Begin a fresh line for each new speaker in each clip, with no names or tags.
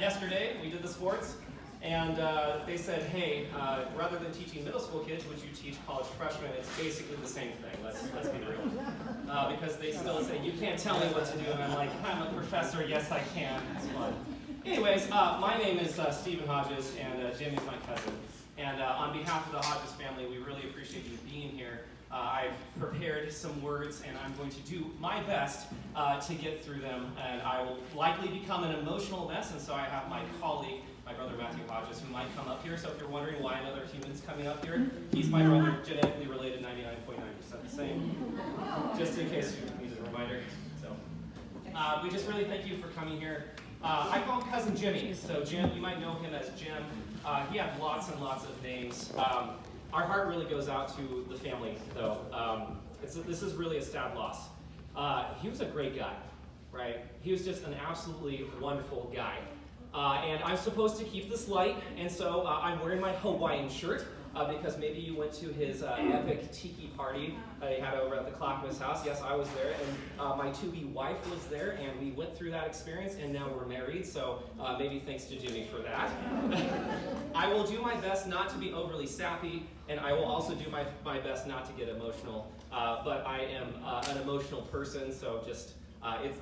yesterday we did the sports, and they said, hey, rather than teaching middle school kids, would you teach college freshmen? It's basically the same thing, let's be real. Because they still say, you can't tell me what to do, and I'm like, I'm a professor, yes I can, it's fun. Anyways, my name is Stephen Hodges, and Jimmy's my cousin. And on behalf of the Hodges family, we really appreciate you being here. I've prepared some words, and I'm going to do my best to get through them. And I will likely become an emotional mess, and so I have my colleague, my brother Matthew Hodges, who might come up here. So if you're wondering why another human's coming up here, he's my brother, genetically related 99.9% the same, just in case you needed a reminder. So we just really thank you for coming here. I call him Cousin Jimmy. So Jim, you might know him as Jim. He had lots and lots of names. Our heart really goes out to the family, though. This is really a sad loss. He was a great guy, right? He was just an absolutely wonderful guy. And I'm supposed to keep this light, and so I'm wearing my Hawaiian shirt because maybe you went to his epic tiki party he had over at the Clackamas house. Yes, I was there, and my to-be wife was there, and we went through that experience, and now we're married, so maybe thanks to Jimmy for that. I will do my best not to be overly sappy, and I will also do my best not to get emotional, but I am an emotional person, so just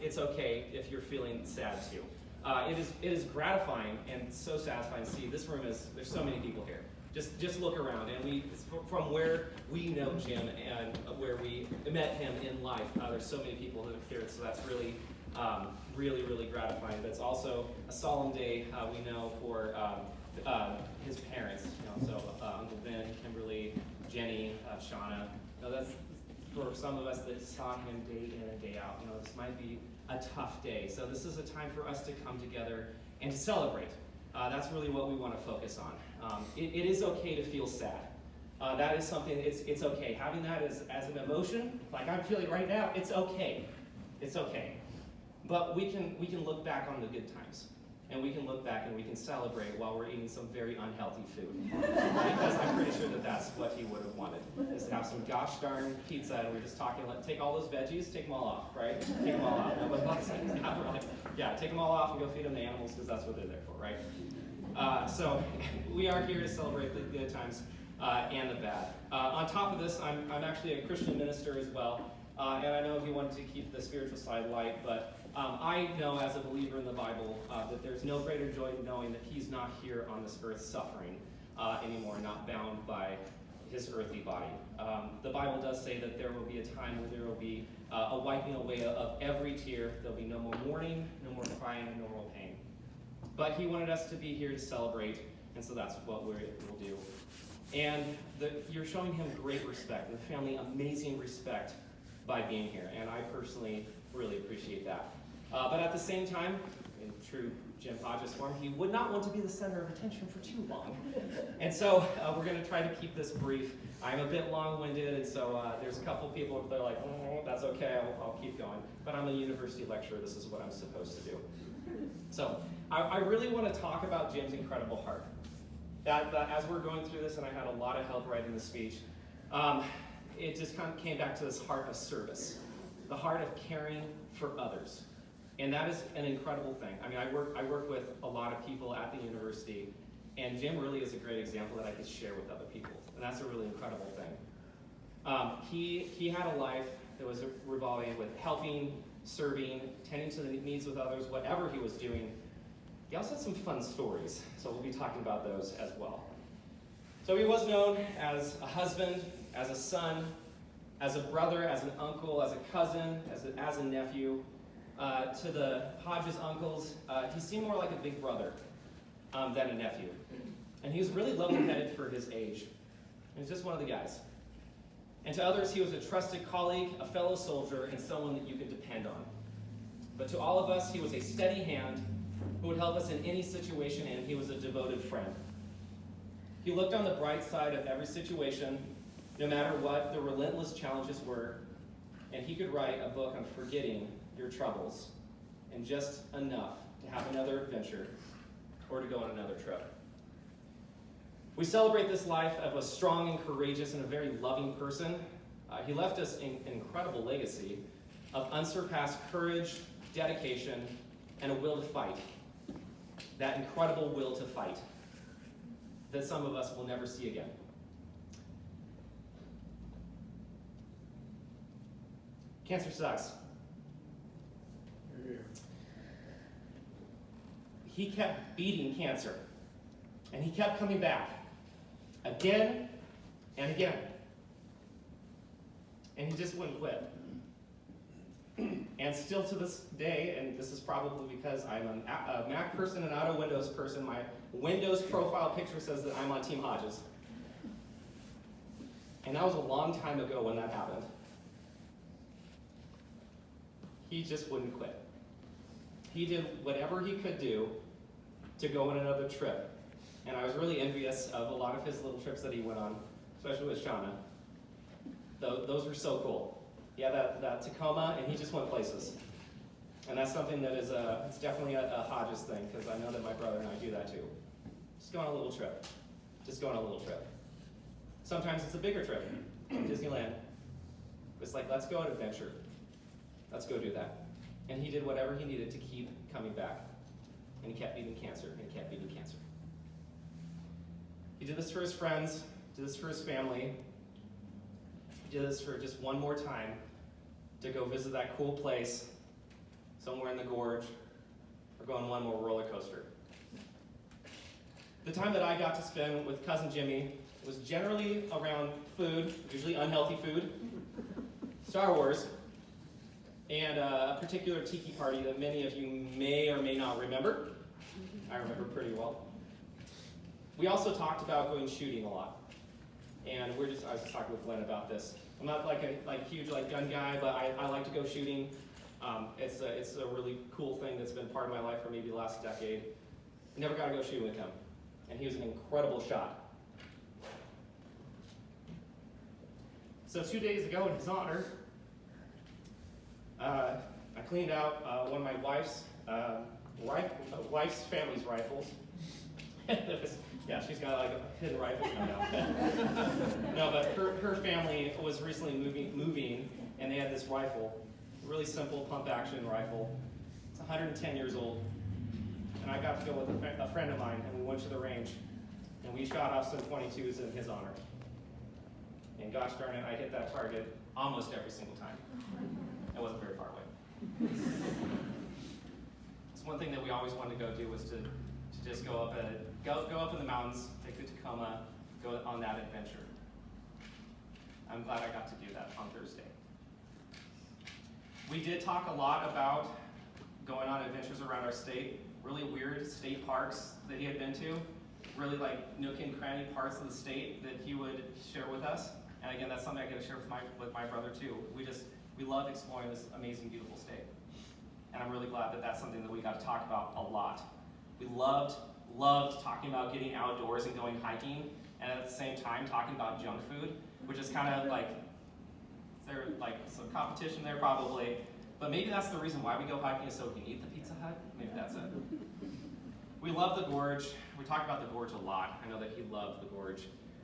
it's okay if you're feeling sad too. It is gratifying and so satisfying to see this room there's so many people here. Just look around, and from where we know Jim and where we met him in life, there's so many people who are here, so that's really, really gratifying. But it's also a solemn day, we know, for his parents. So Uncle Ben, Kimberly, Jenny, Shauna. That's for some of us that saw him day in and day out. This might be a tough day. So this is a time for us to come together and to celebrate. That's really what we want to focus on. It is okay to feel sad. That is something, it's okay. Having that as an emotion, like I'm feeling right now, it's okay. It's okay. But we can look back on the good times. And we can look back and we can celebrate while we're eating some very unhealthy food. Because I'm pretty sure that that's what he would have wanted, is to have some gosh darn pizza, and we're just talking, take all those veggies, take them all off, right? Take them all off. Nobody likes it. Yeah, take them all off and go feed them to animals, because that's what they're there for, right? So we are here to celebrate the good times and the bad. On top of this, I'm actually a Christian minister as well. And I know if you wanted to keep the spiritual side light, but I know as a believer in the Bible that there's no greater joy than knowing that he's not here on this earth suffering anymore, not bound by his earthly body. The Bible does say that there will be a time when there will be a wiping away of every tear. There'll be no more mourning, no more crying, no more pain. But he wanted us to be here to celebrate, and so that's what we'll do. And you're showing him great respect, and the family amazing respect by being here, and I personally really appreciate that. But at the same time, in true Jim Hodges form, he would not want to be the center of attention for too long. And so we're going to try to keep this brief. I'm a bit long-winded, and so there's a couple people that are like, oh, that's okay, I'll keep going. But I'm a university lecturer, this is what I'm supposed to do. So I really want to talk about Jim's incredible heart. That as we're going through this, and I had a lot of help writing the speech, it just kind of came back to this heart of service, the heart of caring for others. And that is an incredible thing. I mean, I work with a lot of people at the university, and Jim really is a great example that I could share with other people, and that's a really incredible thing. He had a life that was revolving with helping, serving, tending to the needs of others, whatever he was doing. He also had some fun stories, so we'll be talking about those as well. So he was known as a husband, as a son, as a brother, as an uncle, as a cousin, as a nephew. To the Hodges uncles, he seemed more like a big brother than a nephew. And he was really level-headed for his age. He was just one of the guys. And to others, he was a trusted colleague, a fellow soldier, and someone that you could depend on. But to all of us, he was a steady hand who would help us in any situation, and he was a devoted friend. He looked on the bright side of every situation, no matter what the relentless challenges were, and he could write a book on forgetting your troubles and just enough to have another adventure or to go on another trip. We celebrate this life of a strong and courageous and a very loving person. He left us an incredible legacy of unsurpassed courage, dedication, and a will to fight. that incredible will to fight that some of us will never see again. Cancer sucks. He kept beating cancer, and he kept coming back again and again. And he just wouldn't quit. And still to this day, and this is probably because I'm a Mac person and not a Windows person, my Windows profile picture says that I'm on Team Hodges. And that was a long time ago when that happened. He just wouldn't quit. He did whatever he could do to go on another trip. And I was really envious of a lot of his little trips that he went on, especially with Shauna. Those were so cool. Yeah, that Tacoma, and he just went places. And that's something that is it's definitely a Hodges thing, because I know that my brother and I do that too. Just go on a little trip. Just go on a little trip. Sometimes it's a bigger trip, Disneyland. It's like, let's go on an adventure. Let's go do that. And he did whatever he needed to keep coming back. And he kept beating cancer, and he kept beating cancer. He did this for his friends, did this for his family. He did this for just one more time, to go visit that cool place somewhere in the gorge, or go on one more roller coaster. The time that I got to spend with Cousin Jimmy was generally around food, usually unhealthy food, Star Wars, and a particular tiki party that many of you may or may not remember. I remember pretty well. We also talked about going shooting a lot. And I was just talking with Glenn about this. I'm not like a huge gun guy, but I like to go shooting. It's a really cool thing that's been part of my life for maybe the last decade. I never got to go shooting with him, and he was an incredible shot. So 2 days ago, in his honor, I cleaned out one of my wife's family's rifles. Yeah, she's got like a hidden rifle coming out. No, but her family was recently moving, and they had this rifle, a really simple pump-action rifle. It's 110 years old, and I got to go with a friend of mine, and we went to the range, and we shot off some .22s in his honor. And gosh darn it, I hit that target almost every single time. It wasn't very far away. It's one thing that we always wanted to go do was to just go up in the mountains, take the Tacoma, go on that adventure. I'm glad I got to do that on Thursday. We did talk a lot about going on adventures around our state, really weird state parks that he had been to, really like nook and cranny parts of the state that he would share with us. And again, that's something I get to share with my brother too. We love exploring this amazing, beautiful state. And I'm really glad that that's something that we got to talk about a lot. We loved talking about getting outdoors and going hiking, and at the same time talking about junk food, which is kind of like, there's like some competition there probably, but maybe that's the reason why we go hiking is so we can eat the Pizza Hut. Maybe that's it. We love the gorge. We talk about the gorge a lot. I know that he loved the gorge.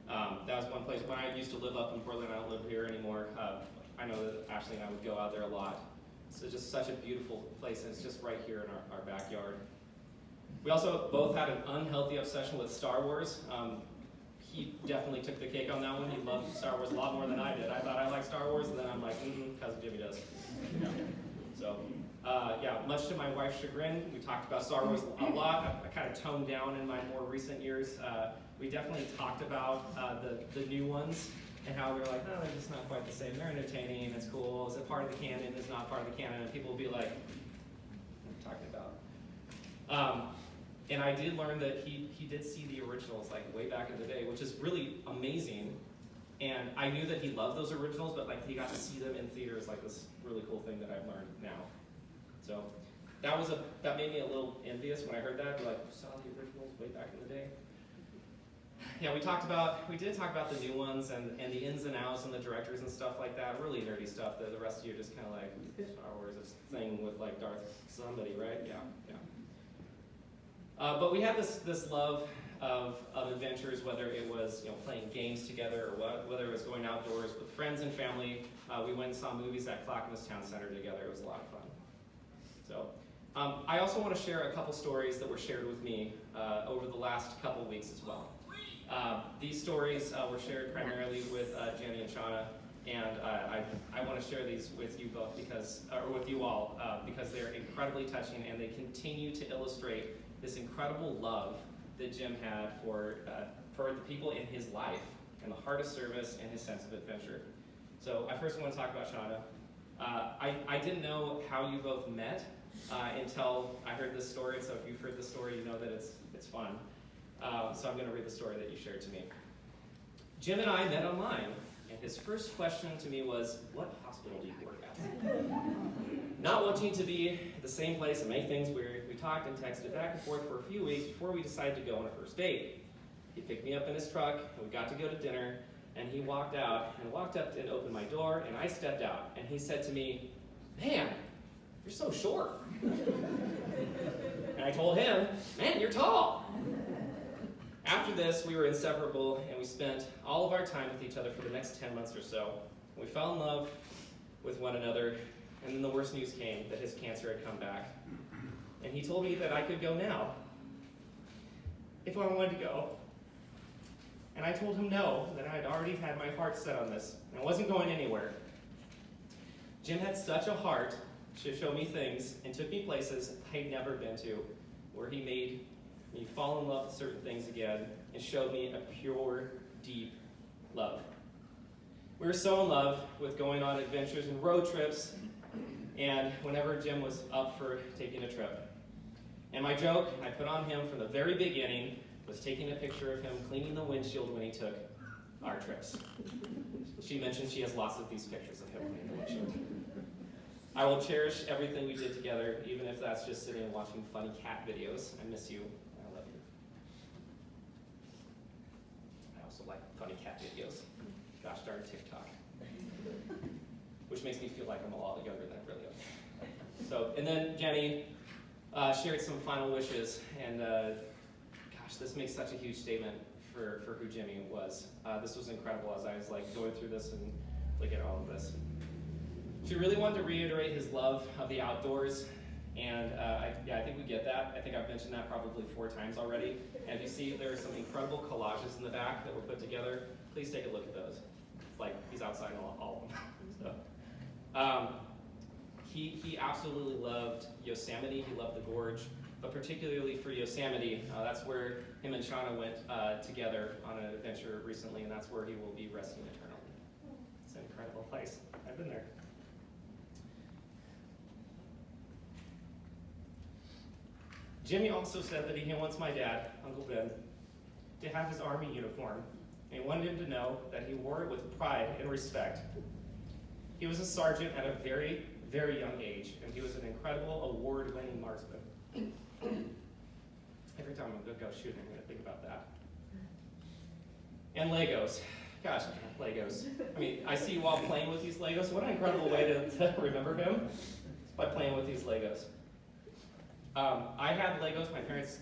That was one place, when I used to live up in Portland, I don't live here anymore. I know that Ashley and I would go out there a lot. It's just such a beautiful place, and it's just right here in our backyard. We also both had an unhealthy obsession with Star Wars. He definitely took the cake on that one. He loved Star Wars a lot more than I did. I thought I liked Star Wars, and then I'm like, Cousin Jimmy does. Yeah. So, yeah, much to my wife's chagrin, we talked about Star Wars a lot. I kind of toned down in my more recent years. We definitely talked about the new ones and how we were like, no, they're just not quite the same. They're entertaining, it's cool. Is it part of the canon? It's not part of the canon. And people will be like, what are you talking about? And I did learn that he did see the originals like way back in the day, which is really amazing. And I knew that he loved those originals, but like he got to see them in theaters, like this really cool thing that I've learned now. So that made me a little envious when I heard that. Like, you saw the originals way back in the day. Yeah, we did talk about the new ones and the ins and outs and the directors and stuff like that. Really nerdy stuff that the rest of you are just kind of like, Star Wars, this thing with like Darth somebody, right? Yeah. But we had this love of adventures, whether it was playing games together or whether it was going outdoors with friends and family. We went and saw movies at Clackamas Town Center together. It was a lot of fun. So I also want to share a couple stories that were shared with me over the last couple weeks as well. These stories were shared primarily with Jenny and Shauna, and I want to share these with you both or with you all because they're incredibly touching, and they continue to illustrate this incredible love that Jim had for the people in his life, and the heart of service, and his sense of adventure. So I first want to talk about Shauna. I didn't know how you both met until I heard this story, so if you've heard this story, you know that it's fun. So I'm going to read the story that you shared to me. Jim and I met online, and his first question to me was, "What hospital do you work at?" Not wanting to be at the same place and make things weird, we talked and texted back and forth for a few weeks before we decided to go on a first date. He picked me up in his truck, and we got to go to dinner, and he walked out and walked up and opened my door, and I stepped out, and he said to me, "Man, you're so short." And I told him, "Man, you're tall." After this, we were inseparable, and we spent all of our time with each other for the next 10 months or so. We fell in love with one another, and then the worst news came, that his cancer had come back. And he told me that I could go now, if I wanted to go. And I told him no, that I had already had my heart set on this, and I wasn't going anywhere. Jim had such a heart to show me things and took me places I'd never been to, where he made me fall in love with certain things again and showed me a pure, deep love. We were so in love with going on adventures and road trips, and whenever Jim was up for taking a trip. And my joke I put on him from the very beginning was taking a picture of him cleaning the windshield when he took our trips. She mentioned she has lots of these pictures of him cleaning the windshield. I will cherish everything we did together, even if that's just sitting and watching funny cat videos. I miss you. I love you. I also like funny cat videos. Gosh darn TikTok. Which makes me feel like I'm a lot younger than I really am. So, and then Jenny shared some final wishes, and gosh, this makes such a huge statement for who Jimmy was. This was incredible as I was like going through this and looking at all of this. She really wanted to reiterate his love of the outdoors, and I think we get that. I think I've mentioned that probably 4 times already. And you see there are some incredible collages in the back that were put together. Please take a look at those. It's like he's outside all of them. So, he absolutely loved Yosemite. He loved the gorge, but particularly for Yosemite, that's where him and Shauna went together on an adventure recently, and that's where he will be resting eternally. It's an incredible place. I've been there. Jimmy also said that he wants my dad, Uncle Ben, to have his Army uniform, and he wanted him to know that he wore it with pride and respect. He was a sergeant at a very, very young age, and he was an incredible award-winning marksman. Every time I'm going to go shooting, I'm going to think about that. And Legos. Gosh, Legos. I mean, I see you all playing with these Legos. What an incredible way to remember him, by playing with these Legos. I had Legos. My parents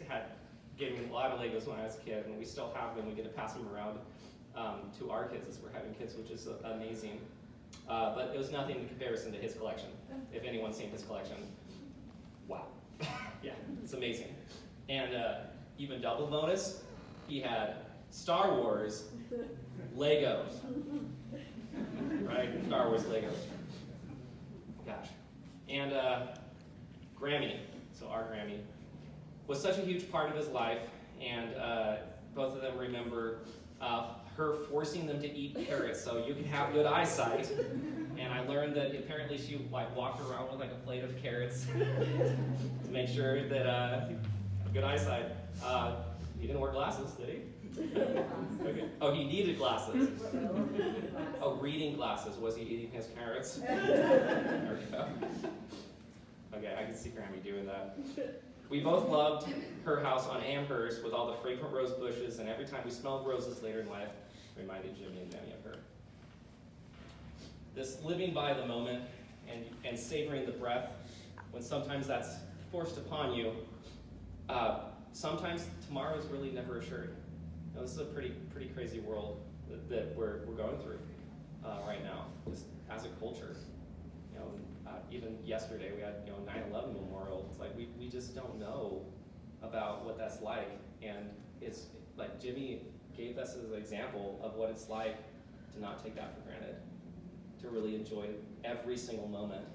gave me a lot of Legos when I was a kid, and we still have them. We get to pass them around to our kids as we're having kids, which is amazing. But it was nothing in comparison to his collection. If anyone's seen his collection, wow. Yeah, it's amazing. And even double bonus, he had Star Wars Legos. Right? Star Wars Legos. Gosh. And Grammy. So our Grammy was such a huge part of his life, and both of them remember her forcing them to eat carrots so you can have good eyesight. And I learned that apparently she walked around with like a plate of carrots to make sure that good eyesight. He didn't wear glasses, did he? Okay. Oh, he needed glasses. Oh, reading glasses. Was he eating his carrots? There we go. Okay, I can see Grammy doing that. We both loved her house on Amherst with all the fragrant rose bushes, and every time we smelled roses later in life, it reminded Jimmy and Danny of her. This living by the moment and savoring the breath, when sometimes that's forced upon you, sometimes tomorrow is really never assured. You know, this is a pretty crazy world that we're going through right now, just as a culture. Even yesterday we had 9/11 memorial. It's like we just don't know about what that's like, and it's like Jimmy gave us as an example of what it's like to not take that for granted, to really enjoy every single moment,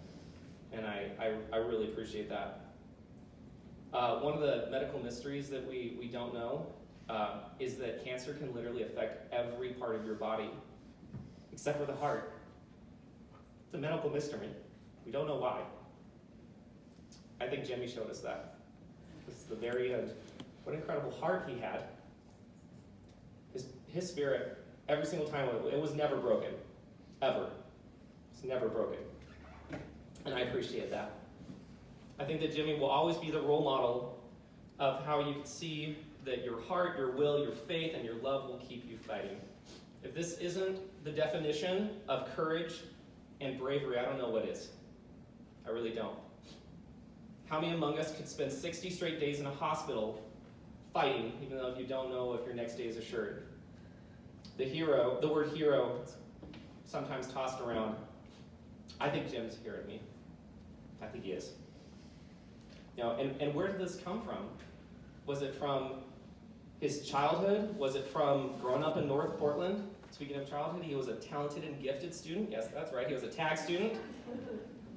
and I really appreciate that. One of the medical mysteries that we don't know is that cancer can literally affect every part of your body, except for the heart. It's a medical mystery. We don't know why. I think Jimmy showed us that. This is the very end. What an incredible heart he had. His spirit, every single time, it was never broken. Ever. It's never broken. And I appreciate that. I think that Jimmy will always be the role model of how you can see that your heart, your will, your faith, and your love will keep you fighting. If this isn't the definition of courage and bravery, I don't know what is. I really don't. How many among us could spend 60 straight days in a hospital fighting, even though you don't know if your next day is assured? The word hero, sometimes tossed around. I think Jim's a hero to me. I think he is. And where did this come from? Was it from his childhood? Was it from growing up in North Portland? Speaking of childhood, he was a talented and gifted student. Yes, that's right. He was a tag student.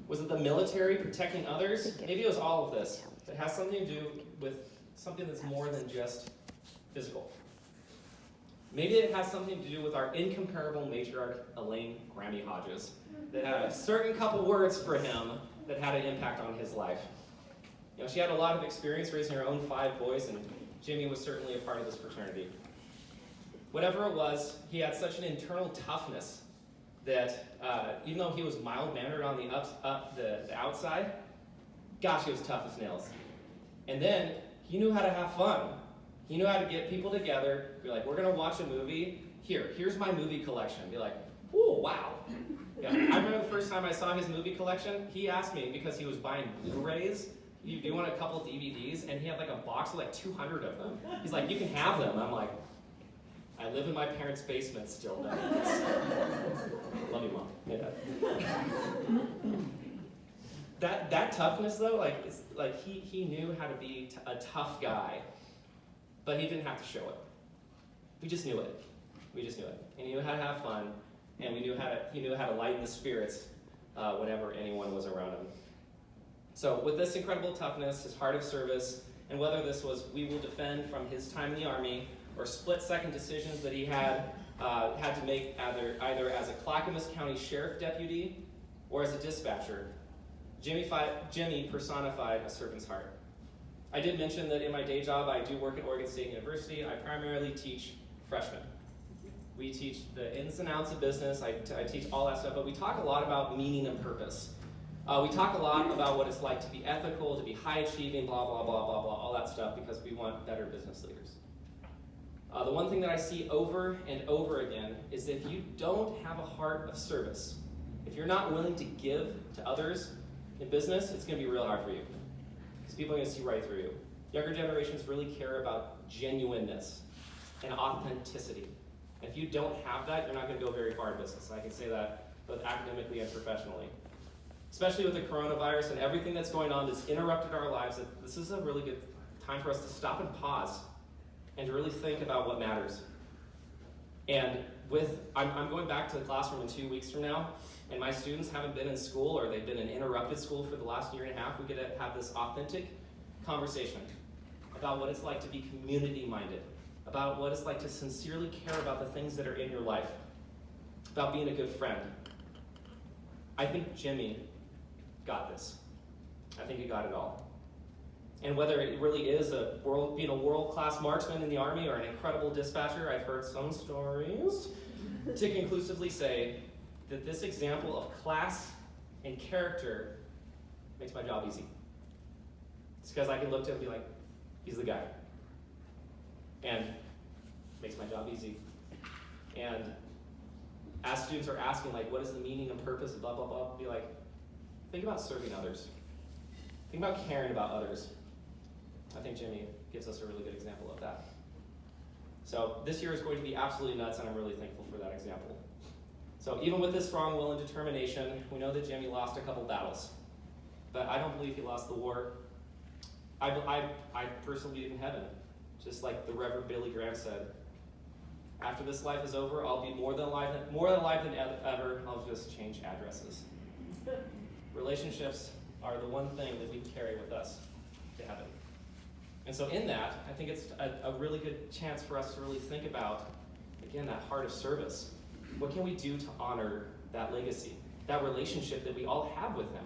Was it the military protecting others? Maybe it was all of this. It has something to do with something that's more than just physical. Maybe it has something to do with our incomparable matriarch, Elaine Grammy Hodges, that had a certain couple words for him that had an impact on his life. She had a lot of experience raising her own 5 boys, and Jimmy was certainly a part of this fraternity. Whatever it was, he had such an internal toughness that even though he was mild-mannered on the outside, gosh, he was tough as nails. And then he knew how to have fun. He knew how to get people together, be like, we're going to watch a movie. Here's my movie collection. Be like, oh, wow. Yeah, I remember the first time I saw his movie collection, he asked me, because he was buying Blu-rays, do you want a couple DVDs? And he had like a box of like 200 of them. He's like, you can have them. I'm like, I live in my parents' basement still. Love you, Mom. Yeah. That toughness though, he knew how to be a tough guy, but he didn't have to show it. We just knew it. And he knew how to have fun, and he knew how to lighten the spirits whenever anyone was around him. So with this incredible toughness, his heart of service, and whether this was we will defend from his time in the Army, or split-second decisions that he had to make either as a Clackamas County Sheriff Deputy or as a dispatcher, Jimmy personified a servant's heart. I did mention that in my day job, I do work at Oregon State University. I primarily teach freshmen. We teach the ins and outs of business. I teach all that stuff, but we talk a lot about meaning and purpose. We talk a lot about what it's like to be ethical, to be high-achieving, blah, blah, blah, blah, blah, all that stuff, because we want better business leaders. The one thing that I see over and over again is if you don't have a heart of service, if you're not willing to give to others in business, it's going to be real hard for you. Because people are going to see right through you. Younger generations really care about genuineness and authenticity. And if you don't have that, you're not going to go very far in business. I can say that both academically and professionally. Especially with the coronavirus and everything that's going on that's interrupted our lives, this is a really good time for us to stop and pause and to really think about what matters. And I'm going back to the classroom in 2 weeks from now, and my students haven't been in school, or they've been in interrupted school for the last year and a half. We get to have this authentic conversation about what it's like to be community-minded, about what it's like to sincerely care about the things that are in your life, about being a good friend. I think Jimmy got this. I think he got it all. And whether it really is being a world-class marksman in the Army or an incredible dispatcher, I've heard some stories to conclusively say that this example of class and character makes my job easy. It's because I can look to him and be like, he's the guy. And makes my job easy. And as students are asking, like, what is the meaning and purpose of blah, blah, blah, be like, think about serving others. Think about caring about others. I think Jimmy gives us a really good example of that. So this year is going to be absolutely nuts, and I'm really thankful for that example. So even with this strong will and determination, we know that Jimmy lost a couple battles. But I don't believe he lost the war. I personally believe in heaven. Just like the Reverend Billy Graham said, after this life is over, I'll be more than alive than ever. I'll just change addresses. Relationships are the one thing that we carry with us to heaven. And so in that, I think it's a really good chance for us to really think about, again, that heart of service. What can we do to honor that legacy, that relationship that we all have with him?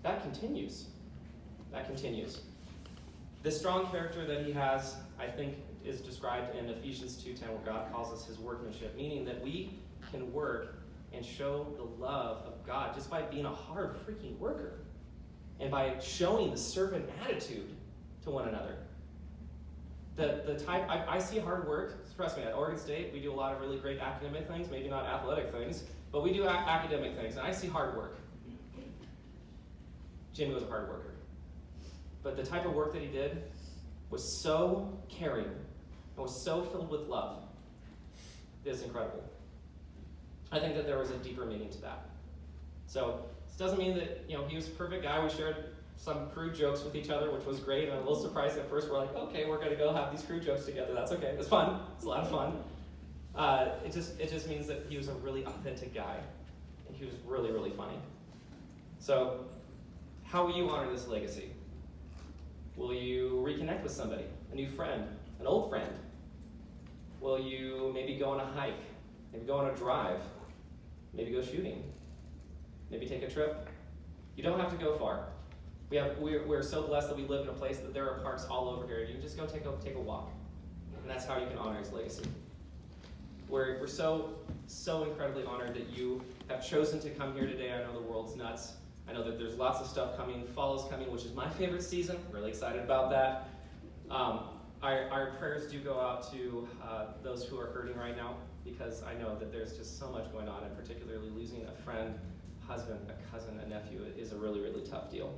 That continues. That continues. The strong character that he has, I think, is described in Ephesians 2:10, where God calls us his workmanship, meaning that we can work and show the love of God just by being a hard freaking worker and by showing the servant attitude to one another. The type, I see hard work. Trust me, at Oregon State, we do a lot of really great academic things, maybe not athletic things, but we do academic things, and I see hard work. Jimmy was a hard worker. But the type of work that he did was so caring and was so filled with love. It's incredible. I think that there was a deeper meaning to that. So this doesn't mean that he was a perfect guy. We shared some crude jokes with each other, which was great. And I'm a little surprised at first. We're like, okay, we're going to go have these crude jokes together. That's okay. It's fun. It's a lot of fun. It just means that he was a really authentic guy. And he was really, really funny. So how will you honor this legacy? Will you reconnect with somebody, a new friend, an old friend? Will you maybe go on a hike, maybe go on a drive, maybe go shooting, maybe take a trip? You don't have to go far. We're so blessed that we live in a place that there are parks all over here. You can just go take a walk, and that's how you can honor his legacy. We're so incredibly honored that you have chosen to come here today. I know the world's nuts. I know that there's lots of stuff coming, fall's coming, which is my favorite season. Really excited about that. Our prayers do go out to those who are hurting right now, because I know that there's just so much going on, and particularly losing a friend, husband, a cousin, a nephew is a really, really tough deal.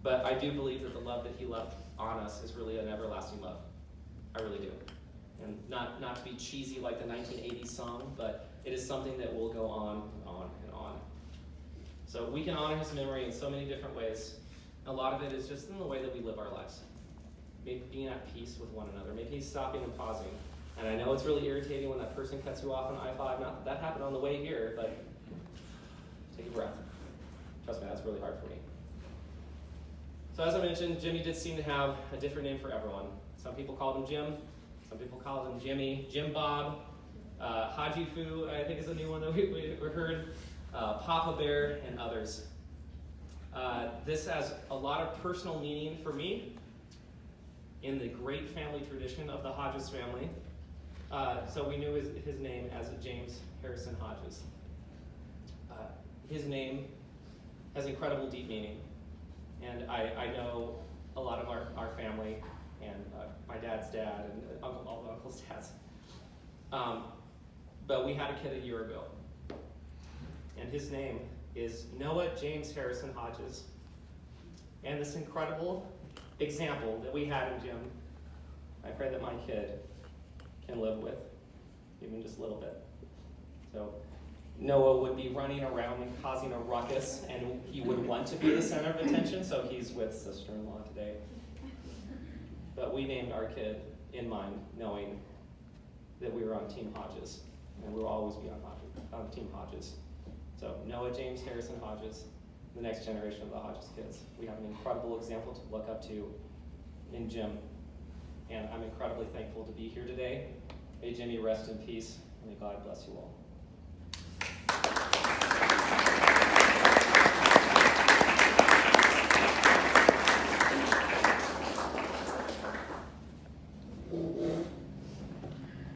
But I do believe that the love that he left on us is really an everlasting love. I really do. And not to be cheesy like the 1980s song, but it is something that will go on and on and on. So we can honor his memory in so many different ways. A lot of it is just in the way that we live our lives. Maybe being at peace with one another. Maybe stopping and pausing. And I know it's really irritating when that person cuts you off on I-5. Not that that happened on the way here, but take a breath. Trust me, that's really hard for me. So as I mentioned, Jimmy did seem to have a different name for everyone. Some people called him Jim. Some people called him Jimmy. Jim Bob. Haji Fu, I think, is a new one that we heard. Papa Bear, and others. This has a lot of personal meaning for me in the great family tradition of the Hodges family. So we knew his name as James Harrison Hodges. His name has incredible deep meaning. And I know a lot of our family and my dad's dad and all the uncles' dads. But we had a kid a year ago. And his name is Noah James Harrison Hodges. And this incredible example that we had in Jim, I pray that my kid can live with, even just a little bit. So Noah would be running around and causing a ruckus, and he would want to be the center of attention, so he's with sister-in-law today. But we named our kid in mind, knowing that we were on Team Hodges, and we will always be on Team Hodges. So Noah James Harrison Hodges, the next generation of the Hodges kids. We have an incredible example to look up to in Jim. And I'm incredibly thankful to be here today. May Jimmy rest in peace, and may God bless you all.